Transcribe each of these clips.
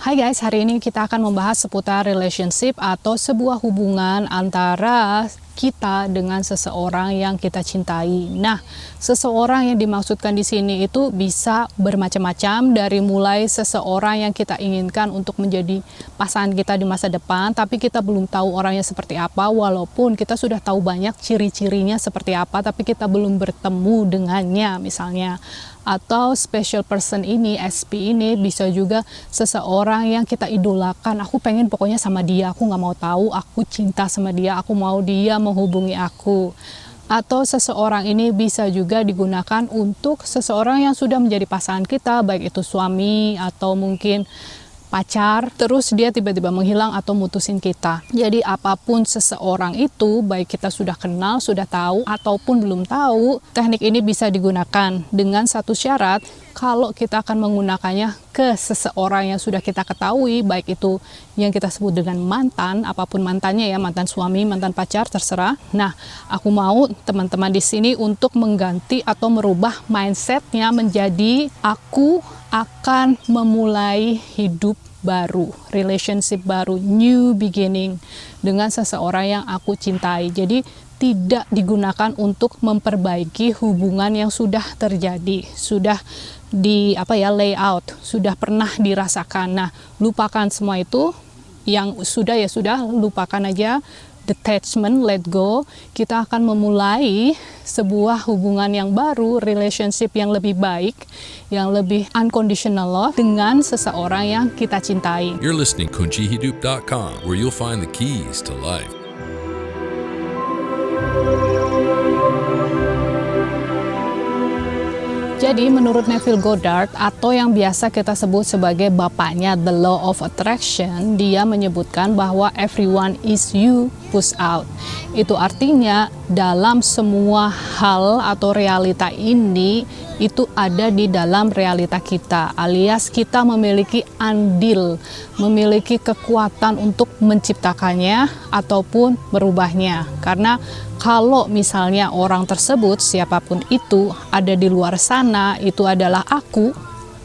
Hai guys, hari ini kita akan membahas seputar relationship atau sebuah hubungan antara kita dengan seseorang yang kita cintai. Nah, seseorang yang dimaksudkan di sini itu bisa bermacam-macam, dari mulai seseorang yang kita inginkan untuk menjadi pasangan kita di masa depan, tapi kita belum tahu orangnya seperti apa, walaupun kita sudah tahu banyak ciri-cirinya seperti apa, tapi kita belum bertemu dengannya misalnya. Atau special person ini, SP ini bisa juga seseorang yang kita idolakan. Aku pengen pokoknya sama dia, aku nggak mau tahu, aku cinta sama dia, aku mau dia menghubungi aku. Atau seseorang ini bisa juga digunakan untuk seseorang yang sudah menjadi pasangan kita, baik itu suami atau mungkin pacar, terus dia tiba-tiba menghilang atau mutusin kita. Jadi apapun seseorang itu, baik kita sudah kenal, sudah tahu, ataupun belum tahu, teknik ini bisa digunakan dengan satu syarat, kalau kita akan menggunakannya ke seseorang yang sudah kita ketahui, baik itu yang kita sebut dengan mantan, apapun mantannya ya, mantan suami, mantan pacar, terserah. Nah, aku mau teman-teman di sini untuk mengganti atau merubah mindsetnya menjadi aku akan memulai hidup baru, relationship baru, new beginning dengan seseorang yang aku cintai. Jadi tidak digunakan untuk memperbaiki hubungan yang sudah terjadi, sudah di layout, sudah pernah dirasakan. Nah, lupakan semua itu, yang sudah ya sudah, lupakan aja. Detachment, let go. Kita akan memulai sebuah hubungan yang baru, relationship yang lebih baik, yang lebih unconditional love dengan seseorang yang kita cintai. You're listening kuncihidup.com, where you'll find the keys to life. Jadi menurut Neville Goddard, atau yang biasa kita sebut sebagai bapaknya The Law of Attraction, dia menyebutkan bahwa everyone is you push out. Itu artinya dalam semua hal atau realita ini, itu ada di dalam realita kita, alias kita memiliki andil, memiliki kekuatan untuk menciptakannya ataupun merubahnya. Karena kalau misalnya orang tersebut, siapapun itu, ada di luar sana, itu adalah aku,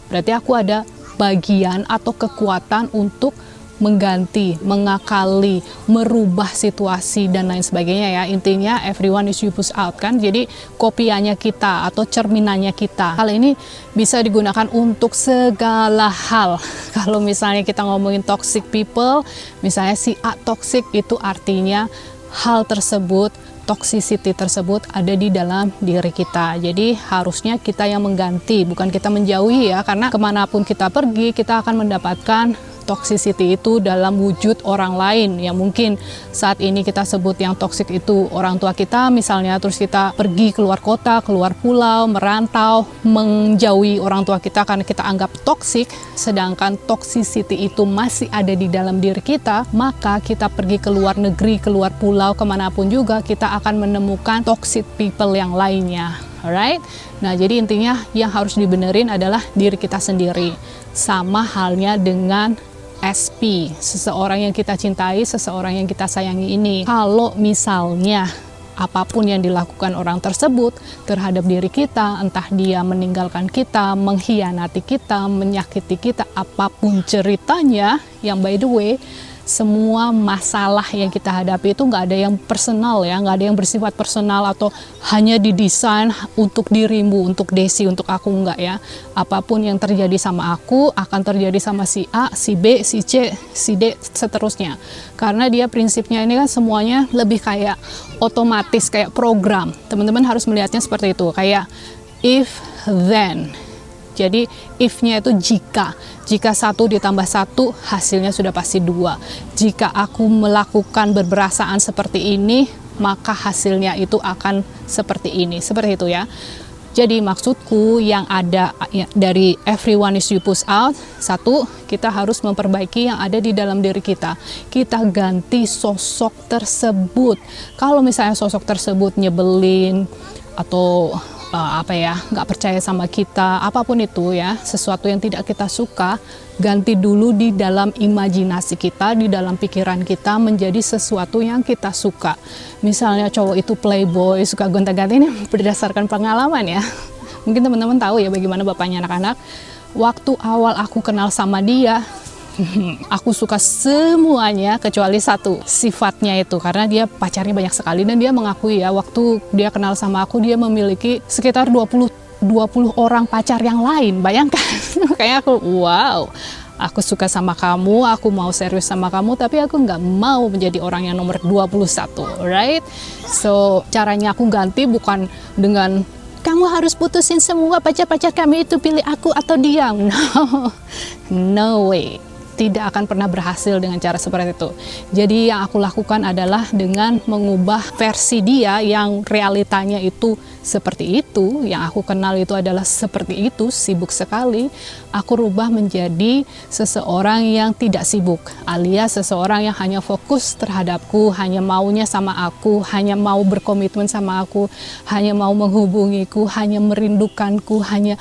berarti aku ada bagian atau kekuatan untuk mengganti, mengakali, merubah situasi dan lain sebagainya ya. Intinya everyone is you push out kan. Jadi kopiannya kita atau cerminannya kita. Hal ini bisa digunakan untuk segala hal. Kalau misalnya kita ngomongin toxic people, misalnya si A toxic, itu artinya hal tersebut, toxicity tersebut ada di dalam diri kita. Jadi harusnya kita yang mengganti, bukan kita menjauhi ya, karena kemanapun kita pergi kita akan mendapatkan toxicity itu dalam wujud orang lain yang mungkin saat ini kita sebut yang toxic itu orang tua kita misalnya, terus kita pergi keluar kota, keluar pulau, merantau, menjauhi orang tua kita karena kita anggap toxic, sedangkan toxicity itu masih ada di dalam diri kita, maka kita pergi ke luar negeri, keluar pulau, kemanapun juga kita akan menemukan toxic people yang lainnya. Alright? Nah, jadi intinya yang harus dibenerin adalah diri kita sendiri. Sama halnya dengan SP, seseorang yang kita cintai, seseorang yang kita sayangi ini. Kalau misalnya apapun yang dilakukan orang tersebut terhadap diri kita, entah dia meninggalkan kita, mengkhianati kita, menyakiti kita, apapun ceritanya, yang by the way, semua masalah yang kita hadapi itu nggak ada yang personal ya, nggak ada yang bersifat personal atau hanya didesain untuk dirimu, untuk Desi, untuk aku, nggak ya. Apapun yang terjadi sama aku akan terjadi sama si A, si B, si C, si D, seterusnya. Karena dia prinsipnya ini kan semuanya lebih kayak otomatis, kayak program. Teman-teman harus melihatnya seperti itu, kayak if then. Jadi if-nya itu jika 1 ditambah 1 hasilnya sudah pasti 2. Jika aku melakukan berperasaan seperti ini, maka hasilnya itu akan seperti ini. Seperti itu ya. Jadi maksudku yang ada dari everyone is you push out, 1, kita harus memperbaiki yang ada di dalam diri kita. Kita ganti sosok tersebut. Kalau misalnya sosok tersebut nyebelin atau nggak percaya sama kita, apapun itu ya, sesuatu yang tidak kita suka, ganti dulu di dalam imajinasi kita, di dalam pikiran kita menjadi sesuatu yang kita suka. Misalnya cowok itu playboy, suka gonta-ganti, ini berdasarkan pengalaman ya. Mungkin teman-teman tahu ya bagaimana bapaknya anak-anak. Waktu awal aku kenal sama dia, Aku suka semuanya kecuali satu, sifatnya itu, karena dia pacarnya banyak sekali dan dia mengakui ya waktu dia kenal sama aku dia memiliki sekitar 20 orang pacar yang lain. Bayangkan. Kayak aku wow, aku suka sama kamu, aku mau serius sama kamu, tapi aku nggak mau menjadi orang yang nomor 21, right? So caranya aku ganti bukan dengan kamu harus putusin semua pacar-pacar kami itu, pilih aku atau dia. No way. Tidak akan pernah berhasil dengan cara seperti itu. Jadi yang aku lakukan adalah dengan mengubah versi dia yang realitanya itu seperti itu, yang aku kenal itu adalah seperti itu, sibuk sekali. Aku rubah menjadi seseorang yang tidak sibuk, alias seseorang yang hanya fokus terhadapku, hanya maunya sama aku, hanya mau berkomitmen sama aku, hanya mau menghubungiku, hanya merindukanku, hanya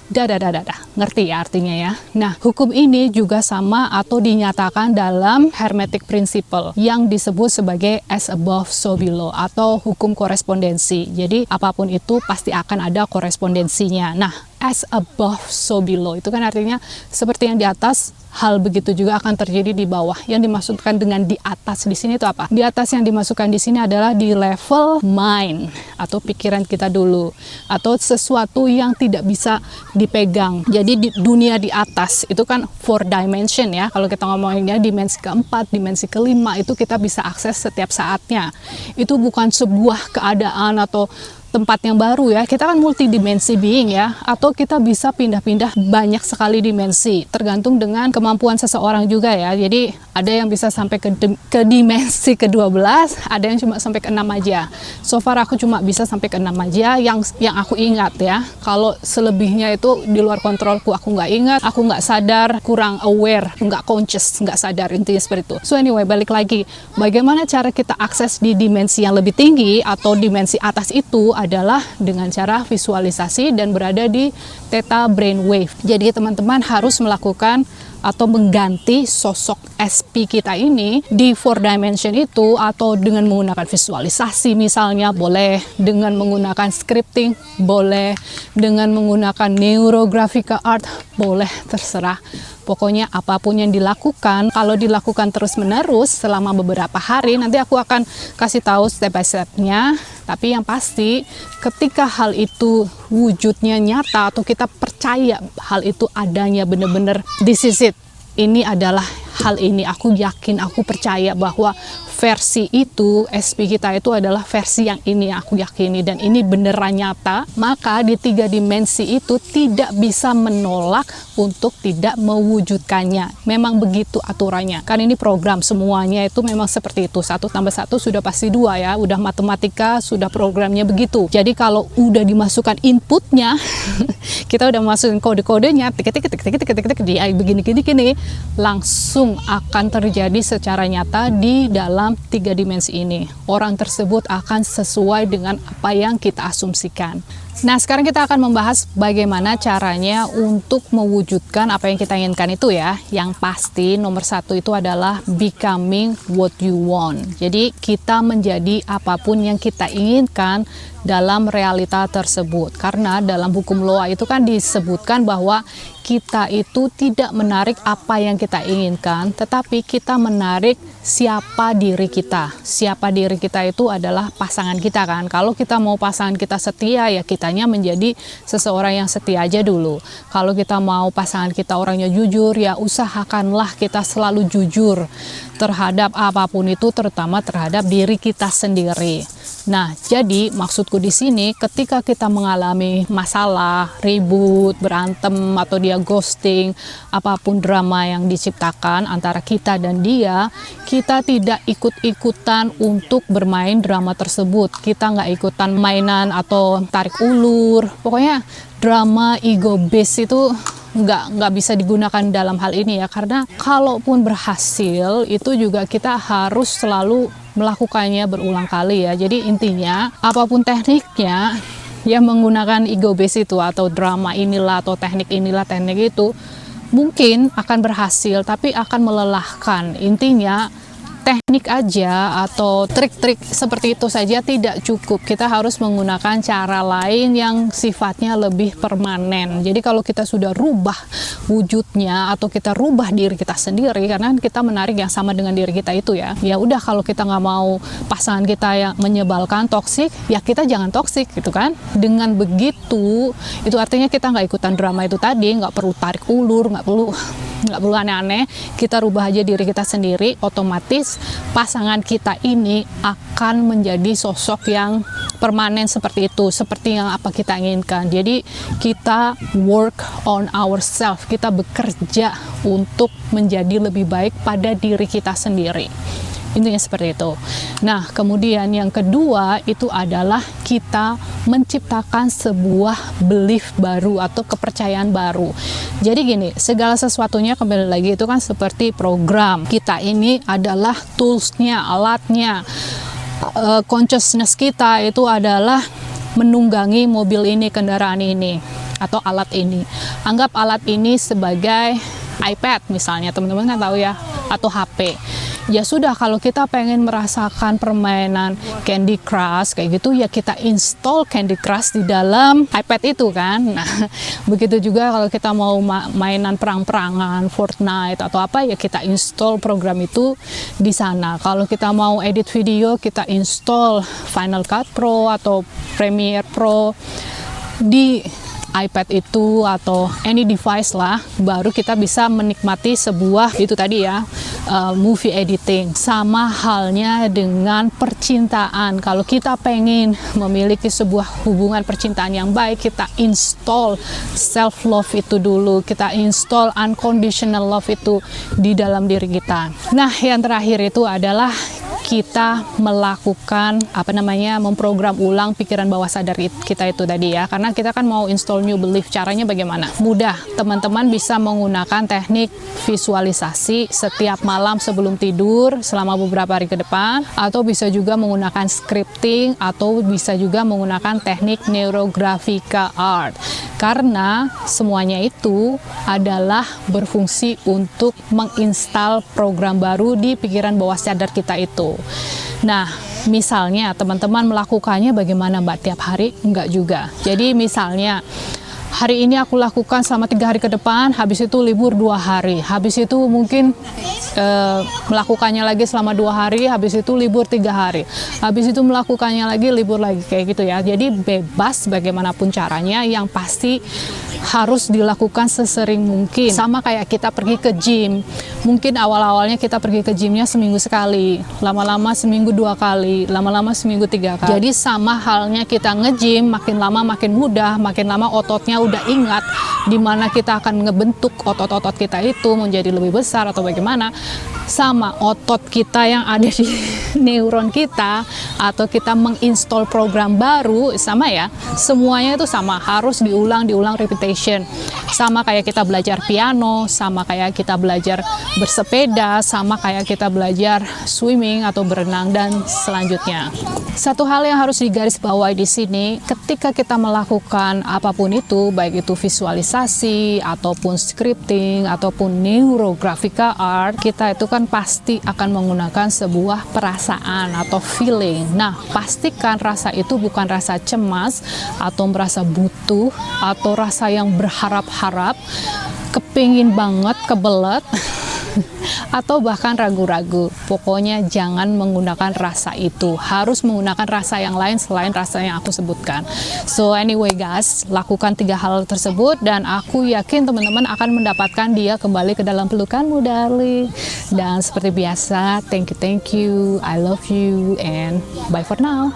ngerti ya artinya ya. Nah, hukum ini juga sama atau dinyatakan dalam Hermetic Principle yang disebut sebagai as above so below atau hukum korespondensi. Jadi apapun itu pasti akan ada korespondensinya. Nah, as above so below itu kan artinya seperti yang di atas, hal begitu juga akan terjadi di bawah. Yang dimaksudkan dengan di atas di sini itu apa? Di atas yang dimasukkan di sini adalah di level mind atau pikiran kita dulu, atau sesuatu yang tidak bisa dipegang. Jadi di dunia di atas itu kan 4 dimension ya. Kalau kita ngomonginnya dimensi keempat, dimensi kelima itu kita bisa akses setiap saatnya. Itu bukan sebuah keadaan atau tempat yang baru ya, kita kan multidimensi being ya, atau kita bisa pindah-pindah banyak sekali dimensi, tergantung dengan kemampuan seseorang juga ya. Jadi ada yang bisa sampai ke dimensi ke-12, ada yang cuma sampai ke-6 aja. So far aku cuma bisa sampai ke-6 aja yang aku ingat ya. Kalau selebihnya itu di luar kontrolku, aku nggak ingat, aku nggak sadar, kurang aware, nggak conscious, nggak sadar, intinya seperti itu. So anyway, balik lagi, bagaimana cara kita akses di dimensi yang lebih tinggi atau dimensi atas itu adalah dengan cara visualisasi dan berada di theta brainwave. Jadi teman-teman harus melakukan atau mengganti sosok SP kita ini di 4 dimension itu, atau dengan menggunakan visualisasi misalnya, boleh dengan menggunakan scripting, boleh dengan menggunakan neurographical art, boleh, terserah. Pokoknya apapun yang dilakukan, kalau dilakukan terus-menerus selama beberapa hari, nanti aku akan kasih tahu step by step-nya. Tapi yang pasti, ketika hal itu wujudnya nyata atau kita percaya hal itu adanya benar-benar, this is it. Ini adalah hal ini, aku yakin, aku percaya bahwa versi itu, SP kita itu adalah versi yang ini, aku yakini, dan ini beneran nyata. Maka di 3 dimensi itu tidak bisa menolak untuk tidak mewujudkannya. Memang begitu aturannya. Kan ini program, semuanya itu memang seperti itu. 1 tambah 1 sudah pasti 2 ya. Udah matematika, sudah programnya begitu. Jadi kalau udah dimasukkan inputnya, kita udah masukin kode-kodenya, tik dia begini, langsung akan terjadi secara nyata di dalam 3 dimensi ini. Orang tersebut akan sesuai dengan apa yang kita asumsikan. Nah, sekarang kita akan membahas bagaimana caranya untuk mewujudkan apa yang kita inginkan itu ya. Yang pasti nomor 1 itu adalah becoming what you want. Jadi kita menjadi apapun yang kita inginkan dalam realita tersebut. Karena dalam hukum Loa itu kan disebutkan bahwa kita itu tidak menarik apa yang kita inginkan, tetapi kita menarik siapa diri kita. Siapa diri kita itu adalah pasangan kita kan. Kalau kita mau pasangan kita setia, ya kitanya menjadi seseorang yang setia aja dulu. Kalau kita mau pasangan kita orangnya jujur, ya usahakanlah kita selalu jujur terhadap apapun itu, terutama terhadap diri kita sendiri. Nah, jadi maksudku di sini ketika kita mengalami masalah, ribut, berantem, atau dia ghosting, apapun drama yang diciptakan antara kita dan dia, kita tidak ikut-ikutan untuk bermain drama tersebut. Kita nggak ikutan mainan atau tarik ulur. Pokoknya drama ego base itu nggak bisa digunakan dalam hal ini ya, karena kalaupun berhasil itu juga kita harus selalu melakukannya berulang kali ya. Jadi intinya apapun tekniknya yang menggunakan ego base itu atau drama inilah atau teknik inilah teknik itu mungkin akan berhasil tapi akan melelahkan. Intinya teknik aja atau trik-trik seperti itu saja tidak cukup. Kita harus menggunakan cara lain yang sifatnya lebih permanen. Jadi kalau kita sudah rubah wujudnya atau kita rubah diri kita sendiri, karena kita menarik yang sama dengan diri kita itu ya udah, kalau kita nggak mau pasangan kita yang menyebalkan, toksik, ya kita jangan toksik gitu kan. Dengan begitu, itu artinya kita nggak ikutan drama itu tadi, nggak perlu tarik ulur, nggak perlu aneh-aneh. Kita rubah aja diri kita sendiri, otomatis pasangan kita ini akan menjadi sosok yang permanen seperti itu, seperti yang apa kita inginkan. Jadi kita work on ourselves, kita bekerja untuk menjadi lebih baik pada diri kita sendiri. Intinya seperti itu. Nah, kemudian yang kedua itu adalah kita menciptakan sebuah belief baru atau kepercayaan baru. Jadi gini, segala sesuatunya kembali lagi itu kan seperti program. Kita ini adalah toolsnya, alatnya. Consciousness kita itu adalah menunggangi mobil ini, kendaraan ini, atau alat ini. Anggap alat ini sebagai iPad misalnya, teman-teman kan tahu ya, atau HP. Ya sudah, kalau kita pengen merasakan permainan Candy Crush kayak gitu, ya kita install Candy Crush di dalam iPad itu kan. Nah, begitu juga kalau kita mau mainan perang-perangan, Fortnite atau apa, ya kita install program itu di sana. Kalau kita mau edit video, kita install Final Cut Pro atau Premiere Pro di iPad itu atau any device lah, baru kita bisa menikmati sebuah itu tadi ya, movie editing. Sama halnya dengan percintaan. Kalau kita pengen memiliki sebuah hubungan percintaan yang baik, kita install self love itu dulu, kita install unconditional love itu di dalam diri kita. Nah, yang terakhir itu adalah kita melakukan memprogram ulang pikiran bawah sadar kita itu tadi ya, karena kita kan mau install new belief. Caranya bagaimana? Mudah, teman-teman bisa menggunakan teknik visualisasi setiap malam sebelum tidur selama beberapa hari ke depan, atau bisa juga menggunakan scripting, atau bisa juga menggunakan teknik neurographica art, karena semuanya itu adalah berfungsi untuk menginstal program baru di pikiran bawah sadar kita itu. Nah, misalnya teman-teman melakukannya bagaimana Mbak tiap hari? Enggak juga. Jadi misalnya hari ini aku lakukan selama 3 hari ke depan, habis itu libur 2 hari, habis itu mungkin melakukannya lagi selama 2 hari, habis itu libur 3 hari, habis itu melakukannya lagi, libur lagi, kayak gitu ya. Jadi bebas bagaimanapun caranya, yang pasti harus dilakukan sesering mungkin. Sama kayak kita pergi ke gym, mungkin awal-awalnya kita pergi ke gymnya seminggu sekali, lama-lama seminggu 2 kali, lama-lama seminggu 3 kali. Jadi sama halnya kita nge-gym, makin lama makin mudah, makin lama ototnya udah ingat di mana kita akan ngebentuk otot-otot kita itu menjadi lebih besar atau bagaimana. Sama otot kita yang ada di neuron kita, atau kita menginstall program baru, sama ya, semuanya itu sama, harus diulang repetition. Sama kayak kita belajar piano, sama kayak kita belajar bersepeda, sama kayak kita belajar swimming atau berenang dan selanjutnya. Satu hal yang harus digarisbawahi di sini, ketika kita melakukan apapun itu, baik itu visualisasi ataupun scripting ataupun neurographica art, kita itu kan pasti akan menggunakan sebuah perasaan atau feeling. Nah, pastikan rasa itu bukan rasa cemas atau merasa butuh atau rasa yang berharap-harap, kepingin banget, kebelet atau bahkan ragu-ragu. Pokoknya jangan menggunakan rasa itu, harus menggunakan rasa yang lain selain rasa yang aku sebutkan. So anyway guys, lakukan 3 hal tersebut dan aku yakin teman-teman akan mendapatkan dia kembali ke dalam pelukanmu, darling. Dan seperti biasa, thank you, I love you, and bye for now.